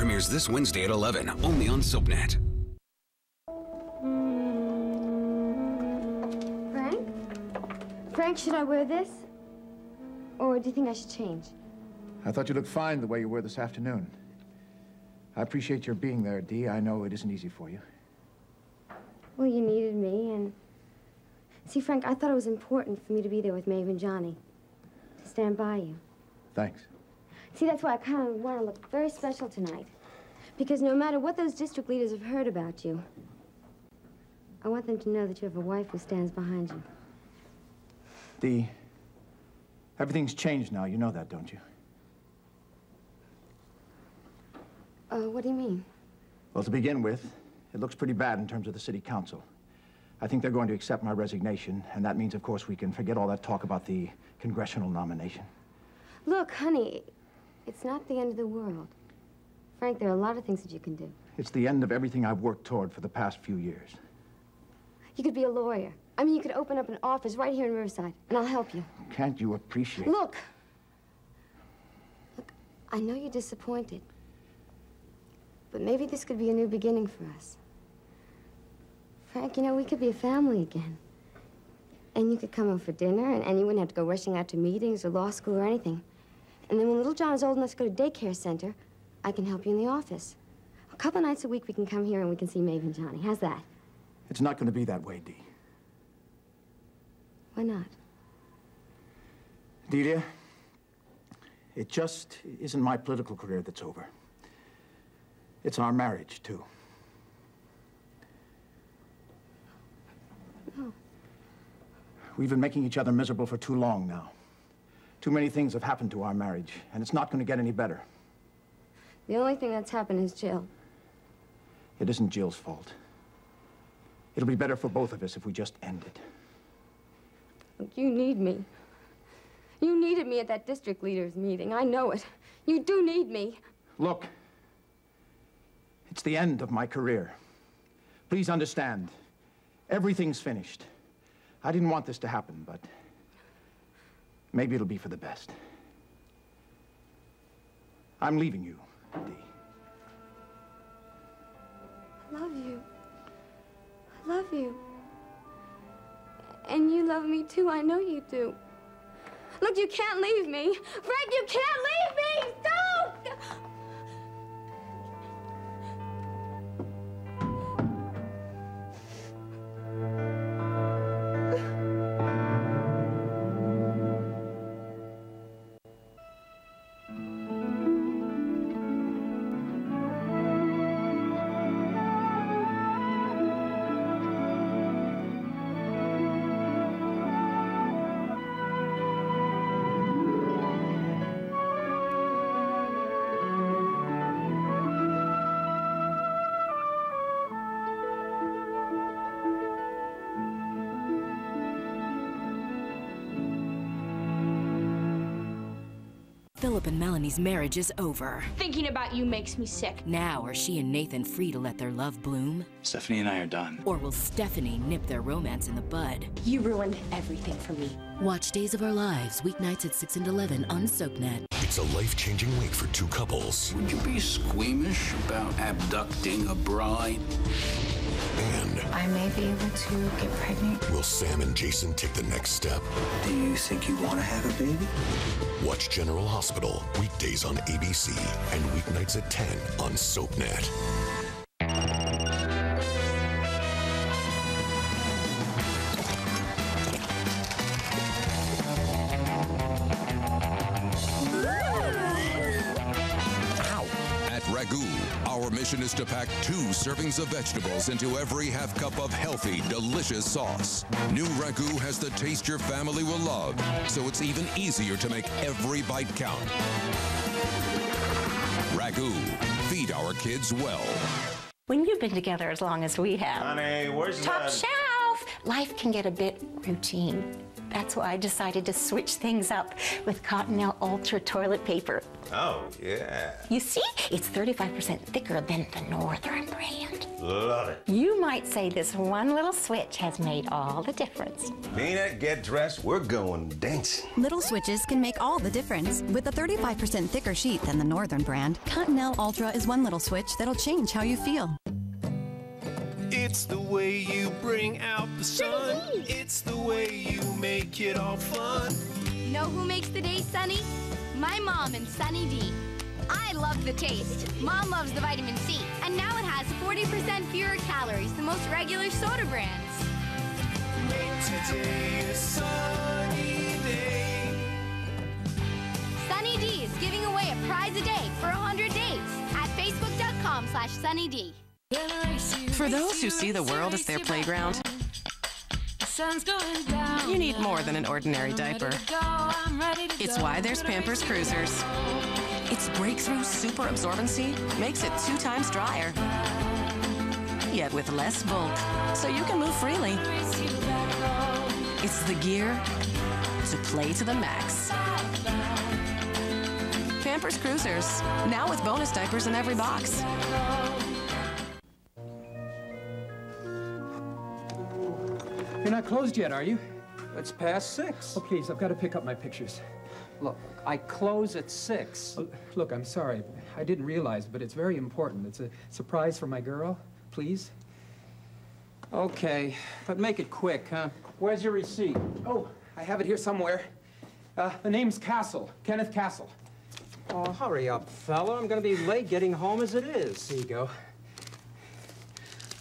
premieres this Wednesday at 11, only on SoapNet. Frank, should I wear this? Or do you think I should change? I thought you looked fine the way you were this afternoon. I appreciate your being there, Dee. I know it isn't easy for you. Well, you needed me, and... See, Frank, I thought it was important for me to be there with Maeve and Johnny. To stand by you. Thanks. See, that's why I kind of want to look very special tonight. Because no matter what those district leaders have heard about you, I want them to know that you have a wife who stands behind you. Dee, everything's changed now. You know that, don't you? What do you mean? Well, to begin with, it looks pretty bad in terms of the city council. I think they're going to accept my resignation, and that means, of course, we can forget all that talk about the congressional nomination. Look, honey, it's not the end of the world. Frank, there are a lot of things that you can do. It's the end of everything I've worked toward for the past few years. You could be a lawyer. I mean, you could open up an office right here in Riverside, and I'll help you. Can't you appreciate... Look, I know you're disappointed, but maybe this could be a new beginning for us. Frank, you know, we could be a family again. And you could come over for dinner, and you wouldn't have to go rushing out to meetings or law school or anything. And then when little John is old enough to go to daycare center, I can help you in the office. A couple of nights a week we can come here and we can see Maeve and Johnny. How's that? It's not going to be that way, Dee. Why not? Delia, it just isn't my political career that's over. It's our marriage, too. No. We've been making each other miserable for too long now. Too many things have happened to our marriage, and it's not going to get any better. The only thing that's happened is Jill. It isn't Jill's fault. It'll be better for both of us if we just end it. Look, you need me. You needed me at that district leaders meeting. I know it. You do need me. Look, it's the end of my career. Please understand, everything's finished. I didn't want this to happen, but maybe it'll be for the best. I'm leaving you, Dee. I love you. I love you. And you love me, too. I know you do. Look, you can't leave me. Frank, you can't leave me! Don't! Philip and Melanie's marriage is over. Thinking about you makes me sick. Now, are she and Nathan free to let their love bloom? Stephanie and I are done. Or will Stephanie nip their romance in the bud? You ruined everything for me. Watch Days of Our Lives, weeknights at 6 and 11 on SoapNet. It's a life-changing week for two couples. Would you be squeamish about abducting a bride? And I may be able to get pregnant. will Sam and Jason take the next step? Do you think you want to have a baby? Watch General Hospital, weekdays on ABC and weeknights at 10 on SoapNet. Our mission is to pack 2 servings of vegetables into every half cup of healthy, delicious sauce. New Ragu has the taste your family will love, so it's even easier to make every bite count. Ragu, feed our kids well. When you've been together as long as we have, honey, where's top shelf, life can get a bit routine. That's why I decided to switch things up with Cottonelle Ultra toilet paper. Oh, yeah. You see, it's 35% thicker than the Northern brand. Love it. You might say this one little switch has made all the difference. Nina, get dressed. We're going dancing. Little switches can make all the difference. With a 35% thicker sheet than the Northern brand, Continental Ultra is one little switch that'll change how you feel. It's the way you bring out the sun. It's the way you make it all fun. Know who makes the day sunny? My mom and Sunny D. I love the taste. Mom loves the vitamin C. And now it has 40% fewer calories than most regular soda brands. Make today a sunny day. Sunny D is giving away a prize a day for 100 days at facebook.com/SunnyD. For those who see the world as their playground, you need more than an ordinary diaper. It's why there's Pampers Cruisers. Its breakthrough super absorbency makes it 2 times drier, yet with less bulk, so you can move freely. It's the gear to play to the max. Pampers Cruisers, now with bonus diapers in every box. You're not closed yet, are you? It's past 6. Oh, please, I've got to pick up my pictures. Look, I close at 6. Oh, look, I'm sorry. I didn't realize, but it's very important. It's a surprise for my girl. Please? Okay, but make it quick, huh? Where's your receipt? Oh, I have it here somewhere. The name's Castle, Kenneth Castle. Oh, hurry up, fella. I'm gonna be late getting home as it is. Here you go.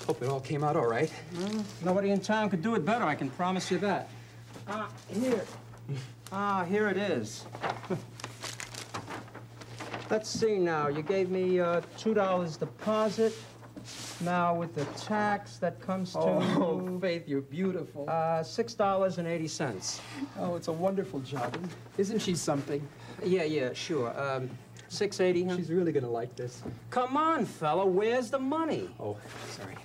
Hope it all came out all right. Nobody in town could do it better, I can promise you that. Here. Here it is. Let's see now. You gave me $2 deposit. Now with the tax, that comes to... Oh, Faith, you're beautiful. $6.80. Oh, it's a wonderful job. Isn't she something? Yeah, sure. $6.80, huh? She's really gonna like this. Come on, fella. Where's the money? Oh, sorry.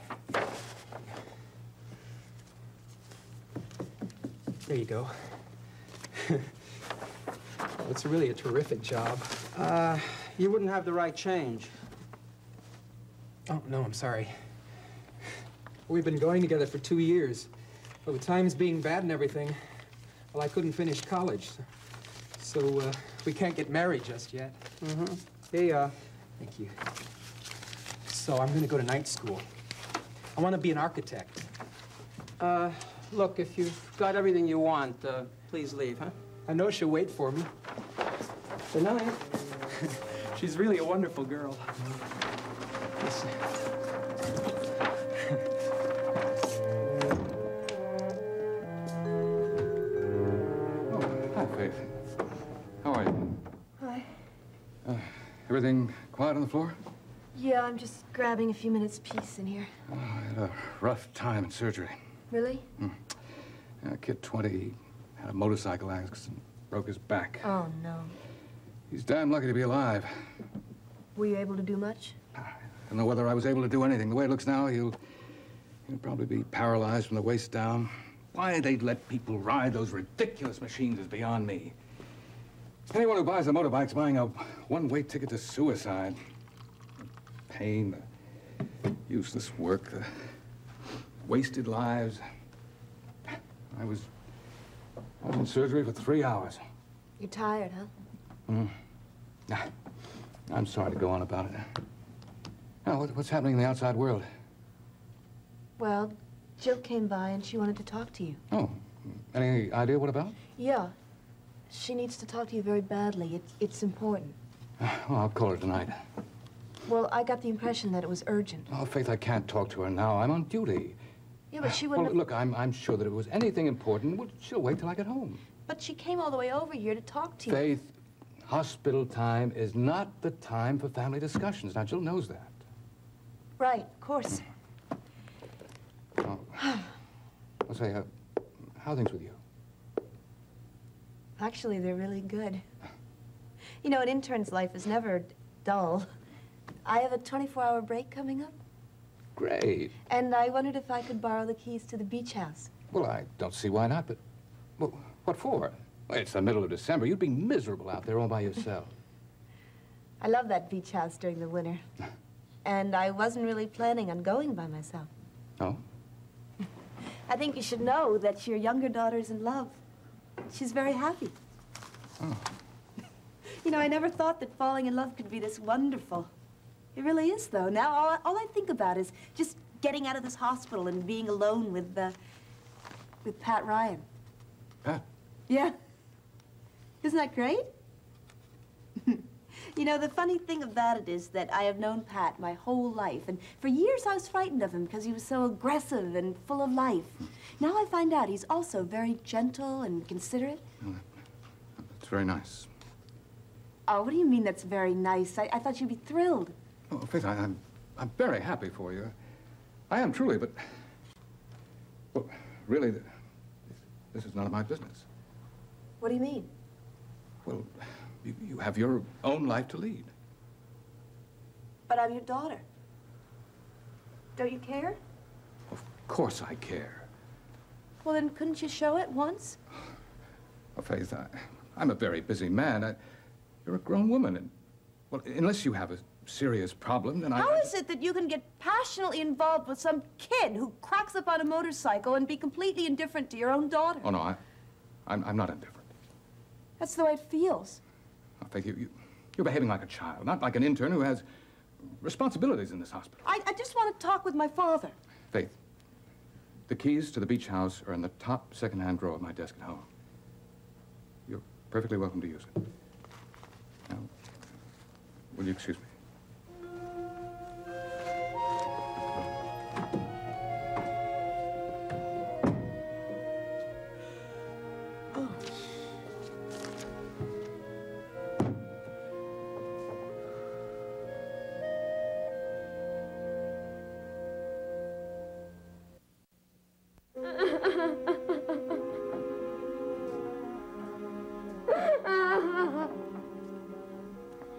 There you go. It's really a terrific job. You wouldn't have the right change. Oh, no, I'm sorry. We've been going together for 2 years. But with times being bad and everything, well, I couldn't finish college. So, we can't get married just yet. Mm-hmm. Here you are. Thank you. So, I'm gonna go to night school. I want to be an architect. Look, if you've got everything you want, please leave, huh? I know she'll wait for me. Good night. She's really a wonderful girl. Listen. Oh, hi, Faith. How are you? Hi. Everything quiet on the floor? Yeah, I'm just grabbing a few minutes peace in here. Oh, I had a rough time in surgery. Really? A kid 20 had a motorcycle accident, broke his back. Oh, no. He's damn lucky to be alive. Were you able to do much? I don't know whether I was able to do anything. The way it looks now, he'll probably be paralyzed from the waist down. Why they'd let people ride those ridiculous machines is beyond me. Anyone who buys a motorbike's buying a one-way ticket to suicide. The pain, the useless work, the wasted lives. I was in surgery for 3 hours. You're tired, huh? I'm sorry to go on about it. Now, what's happening in the outside world? Well, Jill came by and she wanted to talk to you. Oh, any idea what about? Yeah. She needs to talk to you very badly. It's important. Well, I'll call her tonight. Well, I got the impression that it was urgent. Oh, Faith, I can't talk to her now. I'm on duty. Yeah, but she wouldn't... Well, look, I'm sure that if it was anything important, well, she'll wait till I get home. But she came all the way over here to talk to you. Faith, hospital time is not the time for family discussions. Now, Jill knows that. Right, of course. Oh. I'll say, how are things with you? Actually, they're really good. You know, an intern's life is never dull. I have a 24-hour break coming up. Great. And I wondered if I could borrow the keys to the beach house. Well, I don't see why not, but... Well, what for? Well, it's the middle of December. You'd be miserable out there all by yourself. I love that beach house during the winter. And I wasn't really planning on going by myself. Oh? I think you should know that your younger daughter's in love. She's very happy. Oh. You know, I never thought that falling in love could be this wonderful. It really is, though. Now, all I think about is just getting out of this hospital and being alone with Pat Ryan. Pat? Yeah. Isn't that great? You know, the funny thing about it is that I have known Pat my whole life, and for years I was frightened of him because he was so aggressive and full of life. Now I find out he's also very gentle and considerate. That's very nice. Oh, what do you mean that's very nice? I thought you'd be thrilled. Oh, Faith, I'm very happy for you. I am truly, but... Well, really, this is none of my business. What do you mean? Well, you have your own life to lead. But I'm your daughter. Don't you care? Of course I care. Well, then couldn't you show it once? Oh, Faith, I'm a very busy man. You're a grown woman, and, well, unless you have a serious problem, then How is it that you can get passionately involved with some kid who cracks up on a motorcycle and be completely indifferent to your own daughter? Oh, no, I'm not indifferent. That's the way it feels. Oh, Faith, you're behaving like a child, not like an intern who has responsibilities in this hospital. I just want to talk with my father. Faith, the keys to the beach house are in the top second-hand drawer of my desk at home. You're perfectly welcome to use it. Now, will you excuse me?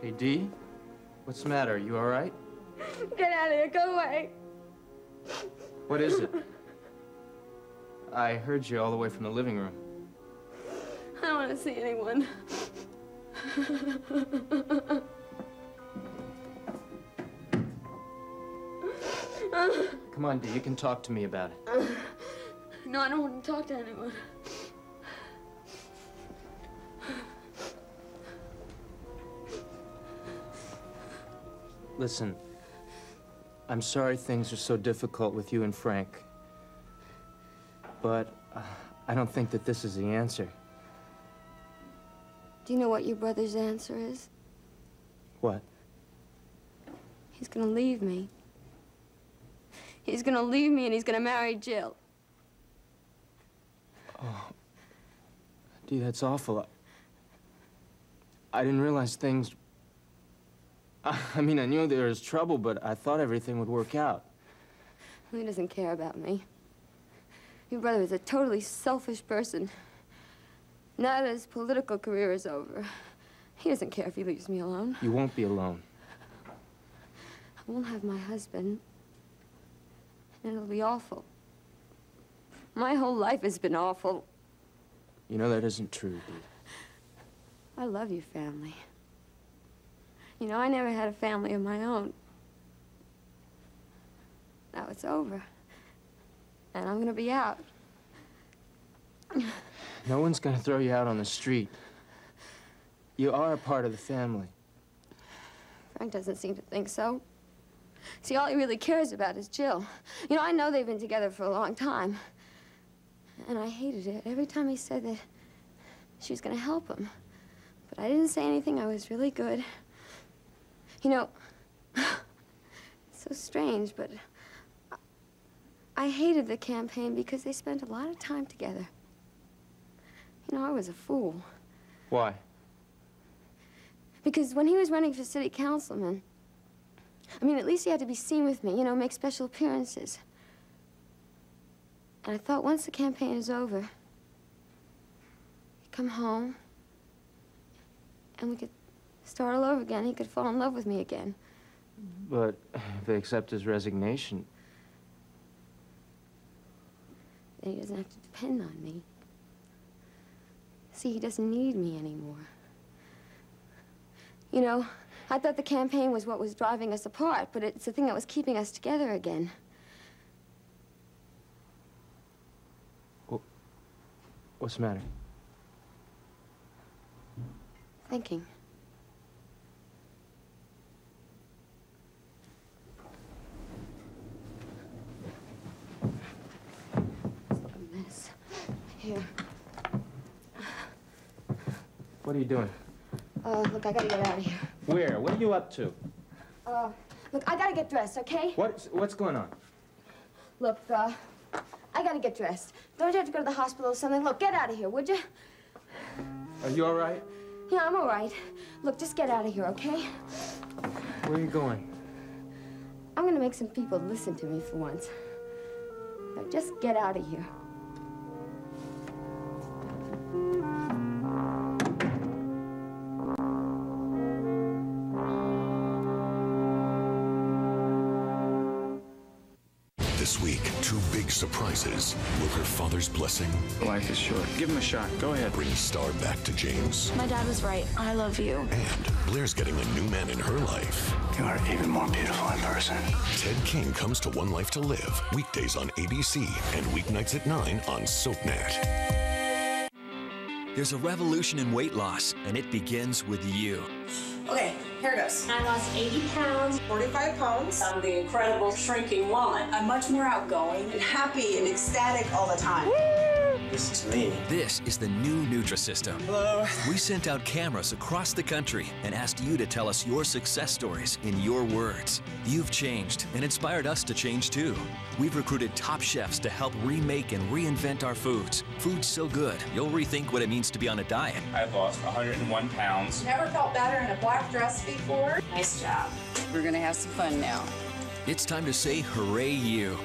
Hey, Dee? What's the matter? You all right? Get out of here. Go away. What is it? I heard you all the way from the living room. I don't want to see anyone. Come on, Dee. You can talk to me about it. No, I don't want to talk to anyone. Listen, I'm sorry things are so difficult with you and Frank. But I don't think that this is the answer. Do you know what your brother's answer is? What? He's gonna leave me. He's gonna leave me and he's gonna marry Jill. Oh, Dee, that's awful. I didn't realize things... I mean, I knew there was trouble, but I thought everything would work out. He doesn't care about me. Your brother is a totally selfish person. Now that his political career is over, he doesn't care if he leaves me alone. You won't be alone. I won't have my husband, and it'll be awful. My whole life has been awful. You know that isn't true, Dee. I love your family. You know, I never had a family of my own. Now it's over. And I'm gonna be out. No one's gonna throw you out on the street. You are a part of the family. Frank doesn't seem to think so. See, all he really cares about is Jill. You know, I know they've been together for a long time. And I hated it every time he said that she was gonna help him. But I didn't say anything. I was really good. You know, it's so strange, but I hated the campaign because they spent a lot of time together. You know, I was a fool. Why? Because when he was running for city councilman, I mean, at least he had to be seen with me, you know, make special appearances. And I thought once the campaign is over, he'd come home, and we could start all over again. He could fall in love with me again. But if they accept his resignation... Then he doesn't have to depend on me. See, he doesn't need me anymore. You know, I thought the campaign was what was driving us apart, but it's the thing that was keeping us together again. What's the matter? Thinking. It's like a mess. Here. What are you doing? Look, I gotta get out of here. Where? What are you up to? Look, I gotta get dressed, okay? What's going on? Look, I gotta get dressed. Don't you have to go to the hospital or something? Look, get out of here, would you? Are you all right? Yeah, I'm all right. Look, just get out of here, okay? Where are you going? I'm gonna make some people listen to me for once. Now, just get out of here. This week, 2 big surprises. Will her father's blessing? Life is short. Give him a shot. Go ahead. Bring Star back to James. My dad was right. I love you. And Blair's getting a new man in her life. You are even more beautiful in person. Ted King comes to One Life to Live. Weekdays on ABC and weeknights at 9 on SoapNet. There's a revolution in weight loss, and it begins with you. Okay, here goes. I lost 80 pounds, 45 pounds. I'm the incredible shrinking woman. I'm much more outgoing and happy and ecstatic all the time. This is me. This is the new Nutrisystem. Hello. We sent out cameras across the country and asked you to tell us your success stories in your words. You've changed and inspired us to change too. We've recruited top chefs to help remake and reinvent our foods. Food's so good, you'll rethink what it means to be on a diet. I've lost 101 pounds. Never felt better in a black dress before. Nice job. We're gonna have some fun now. It's time to say hooray you.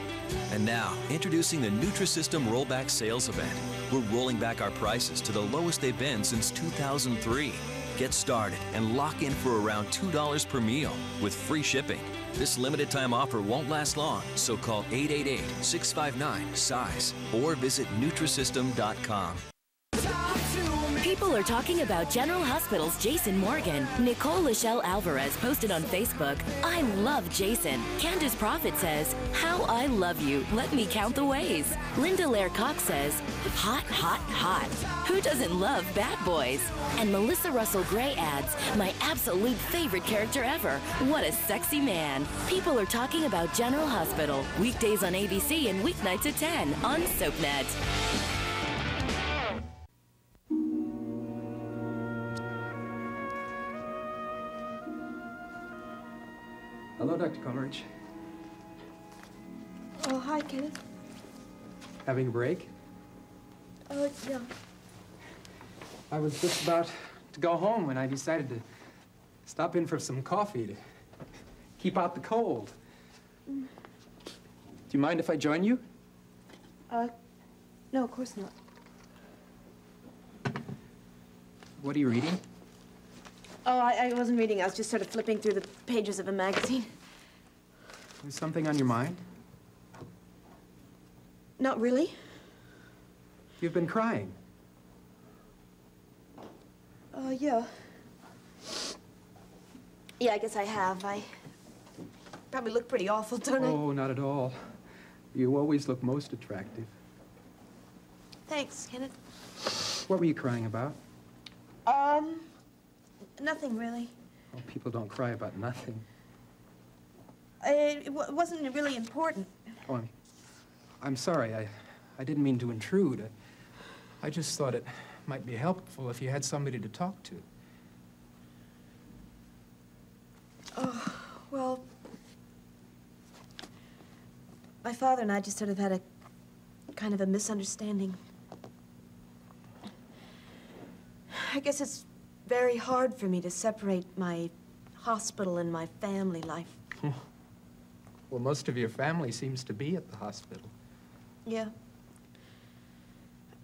And now, introducing the Nutrisystem Rollback Sales Event. We're rolling back our prices to the lowest they've been since 2003. Get started and lock in for around $2 per meal with free shipping. This limited time offer won't last long, so call 888-659-SIZE or visit Nutrisystem.com. People are talking about General Hospital's Jason Morgan. Nicole Lachelle Alvarez posted on Facebook, "I love Jason." Candace Prophet says, "How I love you. Let me count the ways." Linda Lair Cox says, "Hot, hot, hot. Who doesn't love bad boys?" And Melissa Russell Gray adds, "My absolute favorite character ever. What a sexy man." People are talking about General Hospital. Weekdays on ABC and weeknights at 10 on SoapNet. Hello, Dr. Coleridge. Oh, hi, Kenneth. Having a break? Yeah. I was just about to go home when I decided to stop in for some coffee to keep out the cold. Do you mind if I join you? No, of course not. What are you reading? Oh, I wasn't reading. I was just sort of flipping through the pages of a magazine. Is something on your mind? Not really. You've been crying. Yeah. Yeah, I guess I have. I probably look pretty awful, don't I? Oh, not at all. You always look most attractive. Thanks, Kenneth. What were you crying about? Nothing really. Oh, people don't cry about nothing. It wasn't really important. Oh, I'm sorry. I didn't mean to intrude. I just thought it might be helpful if you had somebody to talk to. Oh, well, my father and I just sort of had a kind of a misunderstanding. I guess it's very hard for me to separate my hospital and my family life. Well, most of your family seems to be at the hospital. Yeah.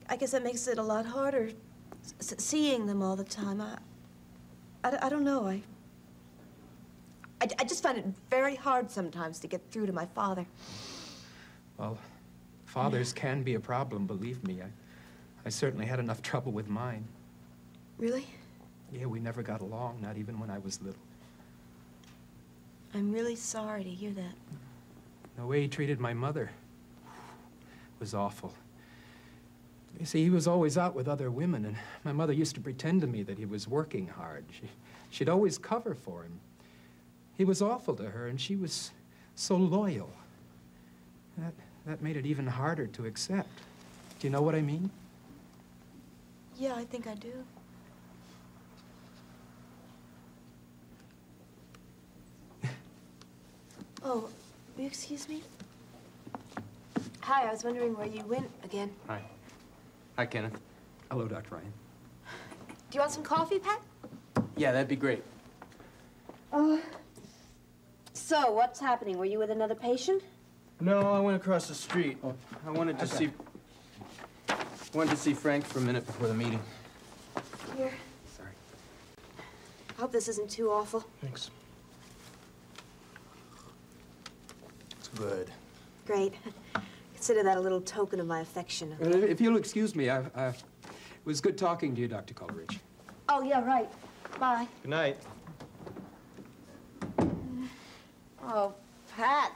I guess that makes it a lot harder seeing them all the time. I don't know. I just find it very hard sometimes to get through to my father. Well, fathers can be a problem, believe me. I certainly had enough trouble with mine. Really? Yeah, we never got along, not even when I was little. I'm really sorry to hear that. The way he treated my mother was awful. You see, he was always out with other women, and my mother used to pretend to me that he was working hard. She'd always cover for him. He was awful to her, and she was so loyal. That made it even harder to accept. Do you know what I mean? Yeah, I think I do. Oh, will you excuse me? Hi, I was wondering where you went again. Hi. Hi, Kenneth. Hello, Dr. Ryan. Do you want some coffee, Pat? Yeah, that'd be great. So, what's happening? Were you with another patient? No, I went across the street. I wanted to see Frank for a minute before the meeting. Here. Sorry. I hope this isn't too awful. Thanks. It's good. Great. Consider that a little token of my affection. Okay? If you'll excuse me, it was good talking to you, Dr. Coleridge. Oh, yeah, right. Bye. Good night. Oh, Pat.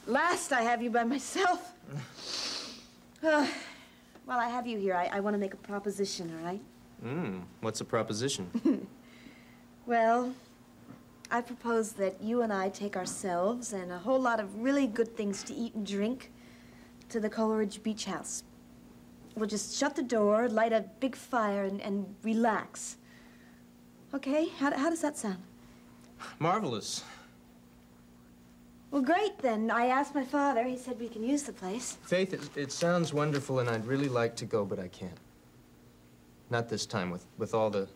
Last I have you by myself. Well, I have you here. I want to make a proposition, all right? What's a proposition? Well, I propose that you and I take ourselves and a whole lot of really good things to eat and drink to the Coleridge Beach House. We'll just shut the door, light a big fire, and relax. Okay? How does that sound? Marvelous. Well, great, then. I asked my father. He said we can use the place. Faith, it sounds wonderful, and I'd really like to go, but I can't. Not this time. With all the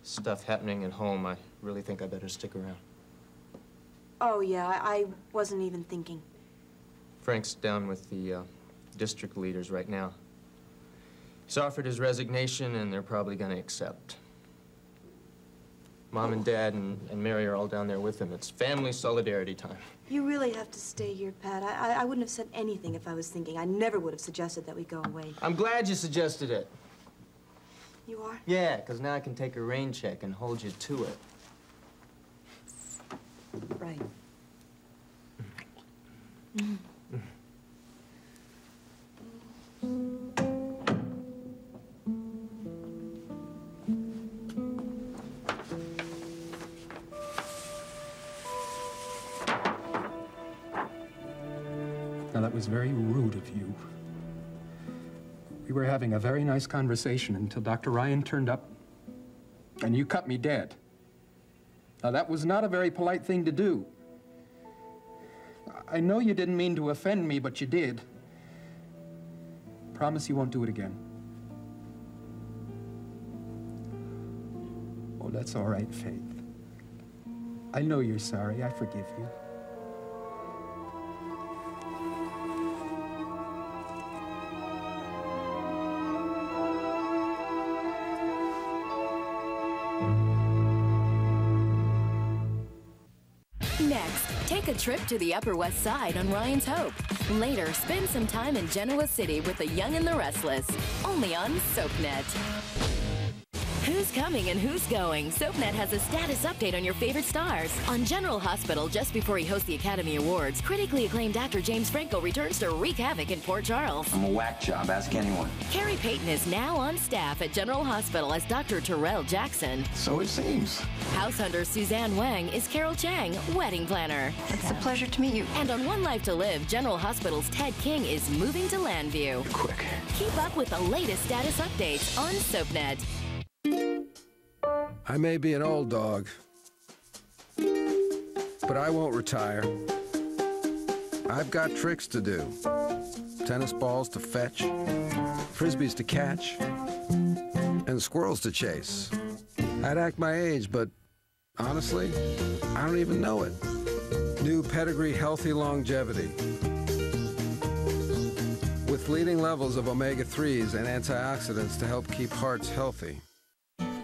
stuff happening at home, I really think I better stick around. Oh, yeah, I wasn't even thinking. Frank's down with the district leaders right now. He's offered his resignation, and they're probably going to accept. Mom and Dad and Mary are all down there with him. It's family solidarity time. You really have to stay here, Pat. I wouldn't have said anything if I was thinking. I never would have suggested that we go away. I'm glad you suggested it. You are? Yeah, because now I can take a rain check and hold you to it. Right. Now, that was very rude of you. We were having a very nice conversation until Dr. Ryan turned up, and you cut me dead. Now, that was not a very polite thing to do. I know you didn't mean to offend me, but you did. Promise you won't do it again. Oh, that's all right, Faith. I know you're sorry. I forgive you. Next, take a trip to the Upper West Side on Ryan's Hope. Later, spend some time in Genoa City with the Young and the Restless. Only on SoapNet. Who's coming and who's going? SoapNet has a status update on your favorite stars. On General Hospital, just before he hosts the Academy Awards, critically acclaimed actor James Franco returns to wreak havoc in Port Charles. I'm a whack job, ask anyone. Carrie Payton is now on staff at General Hospital as Dr. Terrell Jackson. So it seems. House hunter Suzanne Wang is Carol Chang, wedding planner. It's a pleasure to meet you. And on One Life to Live, General Hospital's Ted King is moving to Landview. You're quick. Keep up with the latest status updates on SoapNet. I may be an old dog, but I won't retire. I've got tricks to do. Tennis balls to fetch, frisbees to catch, and squirrels to chase. I'd act my age, but honestly, I don't even know it. New Pedigree Healthy Longevity. With leading levels of omega-3s and antioxidants to help keep hearts healthy.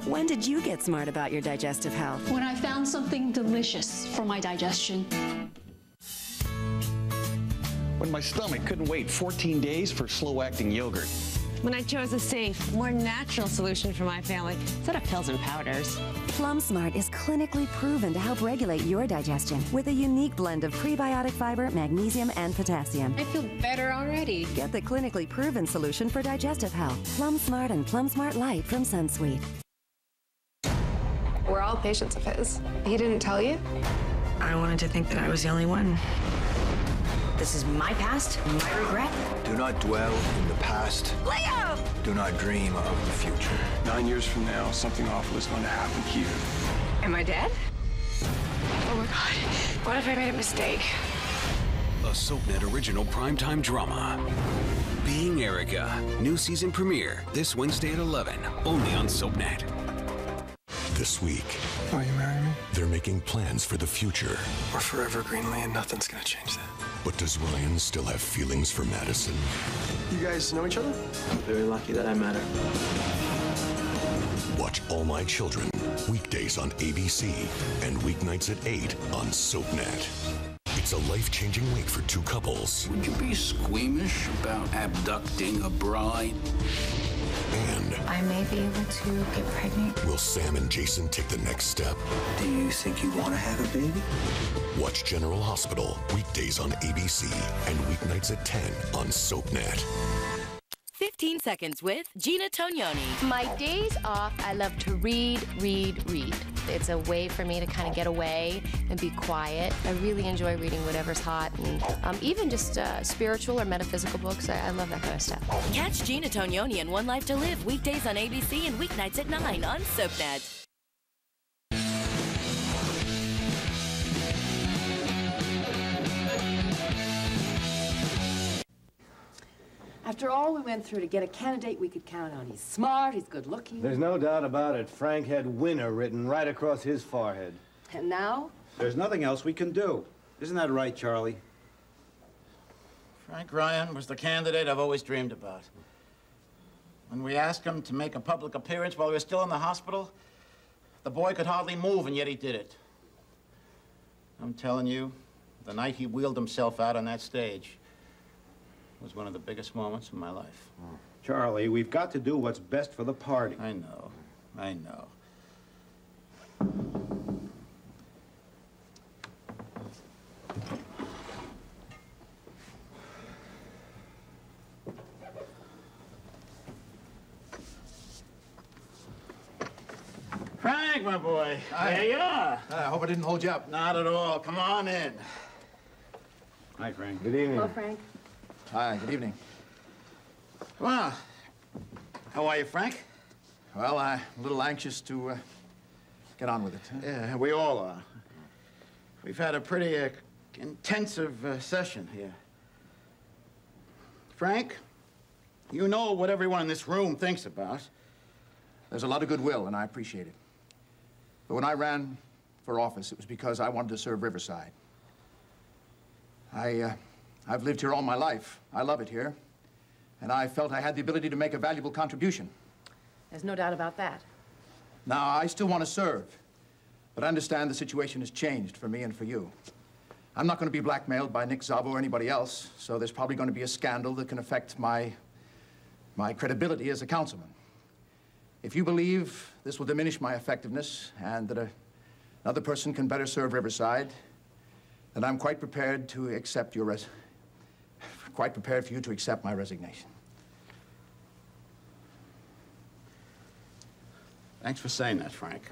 When did you get smart about your digestive health? When I found something delicious for my digestion. When my stomach couldn't wait 14 days for slow-acting yogurt. when I chose a safe, more natural solution for my family instead of pills and powders. Plum Smart is clinically proven to help regulate your digestion with a unique blend of prebiotic fiber, magnesium, and potassium. I feel better already. Get the clinically proven solution for digestive health. Plum Smart and Plum Smart Light from Sunsweet. We're all patients of his. He didn't tell you? I wanted to think that I was the only one. This is my past, my regret. Do not dwell in the past. Leo! Do not dream of the future. 9 years from now, something awful is going to happen here. Am I dead? Oh my God. What if I made a mistake? A SoapNet original primetime drama. Being Erica. New season premiere this Wednesday at 11, only on SoapNet. This week, Will you marry me? they're making plans for the future. We're forever Greenlee, and nothing's going to change that. But does Ryan still have feelings for Madison? You guys know each other? I'm very lucky that I met her. Watch All My Children, weekdays on ABC and weeknights at 8 on SoapNet. It's a life-changing week for two couples. Would you be squeamish about abducting a bride? And I may be able to get pregnant. will Sam and Jason take the next step? Do you think you want to have a baby? Watch General Hospital, weekdays on ABC and weeknights at 10 on SoapNet. 15 Seconds with Gina Tognoni. My days off, I love to read. It's a way for me to kind of get away and be quiet. I really enjoy reading whatever's hot, and even just spiritual or metaphysical books. I love that kind of stuff. Catch Gina Tognoni in One Life to Live, weekdays on ABC and weeknights at 9 on SoapNet. After all we went through to get a candidate we could count on. He's smart, he's good looking. There's no doubt about it. Frank had winner written right across his forehead. And now? There's nothing else we can do. Isn't that right, Charlie? Frank Ryan was the candidate I've always dreamed about. When we asked him to make a public appearance while he was still in the hospital, the boy could hardly move, and yet he did it. I'm telling you, the night he wheeled himself out on that stage was one of the biggest moments of my life. Oh. Charlie, we've got to do what's best for the party. I know. I know. Frank, my boy. Hi. There you are. I hope I didn't hold you up. Not at all. Come on in. Hi, Frank. Good evening. Hello, Frank. Hi, good evening. Well, how are you, Frank? Well, I'm a little anxious to get on with it. Huh? Yeah, we all are. We've had a pretty intensive session here. Frank, you know what everyone in this room thinks about. There's a lot of goodwill, and I appreciate it. But when I ran for office, it was because I wanted to serve Riverside. I've lived here all my life. I love it here. And I felt I had the ability to make a valuable contribution. There's no doubt about that. Now, I still want to serve, but I understand the situation has changed for me and for you. I'm not going to be blackmailed by Nick Szabo or anybody else, so there's probably going to be a scandal that can affect my credibility as a councilman. If you believe this will diminish my effectiveness and that another person can better serve Riverside, then I'm quite prepared to accept your quite prepared for you to accept my resignation. Thanks for saying that, Frank.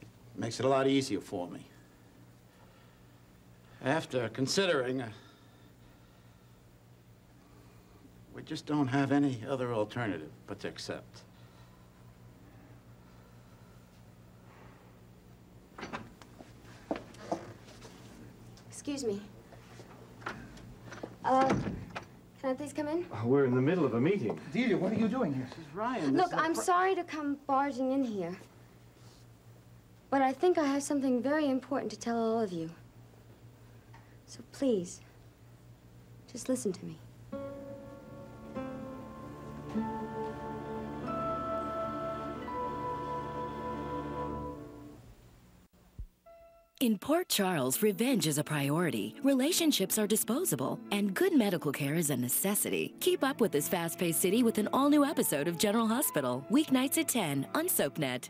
It makes it a lot easier for me. After considering, we just don't have any other alternative but to accept. Excuse me. Can I please come in? We're in the middle of a meeting. Delia, what are you doing here? This is Ryan. Look, I'm sorry to come barging in here, but I think I have something very important to tell all of you. So please, just listen to me. In Port Charles, revenge is a priority, relationships are disposable, and good medical care is a necessity. Keep up with this fast-paced city with an all-new episode of General Hospital, weeknights at 10 on SoapNet.